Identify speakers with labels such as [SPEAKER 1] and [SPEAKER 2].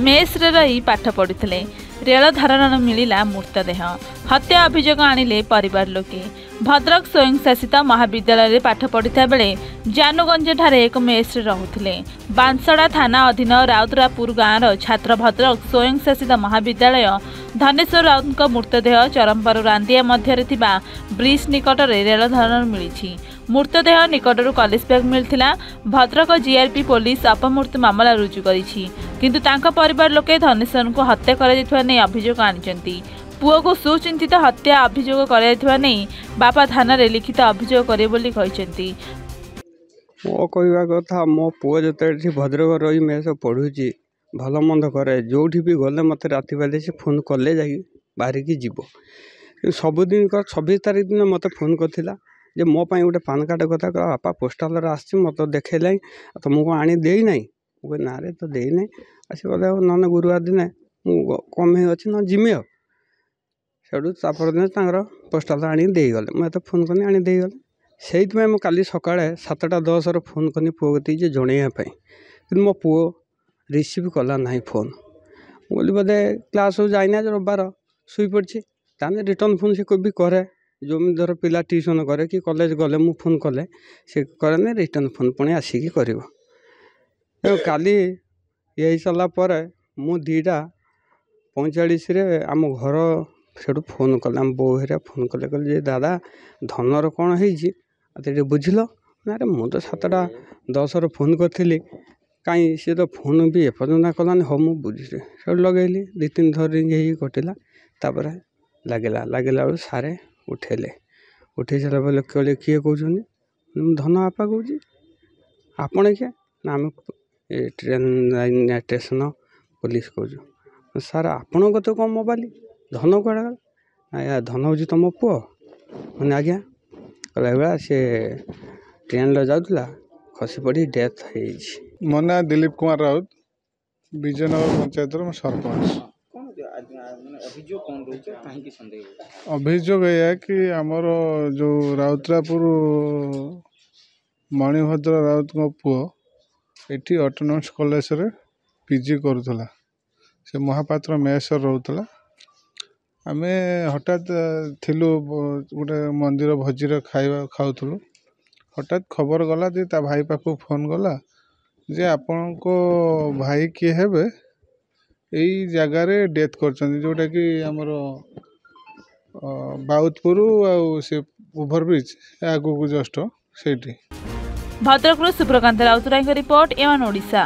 [SPEAKER 1] मेस्रे रही पाठ पढ़ुले रेल धारण मिला मृतदेह हत्या अभियोग आनिले परिवार लोके। भद्रक स्वयंशासित महाविद्यालय में पाठ पढ़ा बेले जानुगंज ठारे एक मेस्रे रहुले। बांसड़ा थाना अधीन राउतरापुर गाँवर छात्र भद्रक स्वयंशासित महाविद्यालय धनेश्वर राउत मृतदेह चरमपार रांदिया मध्य ब्रिज निकट में रेल धारण मिली। मृतदेह निकटरू कलेज बैग मिलता। भद्रक जीआरपी पुलिस अपमृत्यु मामला रुजु करिछि, किंतु तांका परिवार लोके धनेश्वर को हत्या कर अभियोग आनिचंती। पुओ को सुचिंतित हत्या अभियोग कर बापा थाना रे लिखित अभियोग करे बोली कहिसेंती।
[SPEAKER 2] मो कहवा कथा मो पुओ जो भद्रक रही मैं सब पढ़ुची भल मंद करे जो भी गले मत राति बाधे से फोन कले जा बाहर की जीव। सबुदिन 26 तारीख दिन मत फोन करथिला जे मो पाई गोटे पान कार्ड कथा बापा पोस्टाल आस मत देखला तुमको आनी दे ना ना रे तो दे ना आस ना गुरुवार दिन कमे अच्छे ना जिमे सेठू तापर दिन पोस्टाल आनी देगले मुझे फोन करनी आनी देगले से काली सका 7:10 फोन करनी पुओ गति जनवाई कि मो पुओ रिसीव कला ना फोन बोली बोधे क्लास जाइना रविवार शुई पड़ी ताने रिटर्न फोन से कोई भी करे जो धर पिला ट्यूशन करे कि कॉलेज गले मु फोन कले से करे रिटर्न फोन पुणी आसिक कर काली ये सारापर मु 2:45 आम घर से फोन कले आम बो हेरा फोन कले कहले दादा धनर कौन है बुझल ना रे मु तो 7:10 फोन करी कहीं सी तो फोन भी एपर्तंत कलानी हाँ मुझे बुझे सब लगेली 2-3 थर रिंग हो कटिला लगेला बेलू सारे उठेले उठे सारा बेले कहले किए कहते धन आपा कौच आपण क्या ना आम ट्रेन लाइन स्टेशन पुलिस कौच सार आपण कत कौन मोबाइल धन कड़ा गला धन हूँ तुम पुओ मैंने आज्ञा कहला सी ट्रेन जाऊला खसी पड़ी डेथ हो।
[SPEAKER 3] मो ना दिलीप कुमार राउत विजयनगर पंचायत सरपंच। अभियोग यह कि आमर जो राउतरापुर मणिभद्र राउत पुओ एटी ऑटोनॉमस कॉलेज रे पीजी करुला से महापात्र मेसर रोला आम हठात थिलु गोटे मंदिर भोजी खाଇବା खाऊलु हठात खबर गला जे ता भाई पाखु फोन गला जे आपण को भाई किए हेबे यही जगार डेथ कर जोटा कि आमर बाउतपुर से ओभरब्रिज आगू जस्ट से
[SPEAKER 1] भद्रक सुप्रकांत राउतराय रिपोर्ट एवन ओडिशा।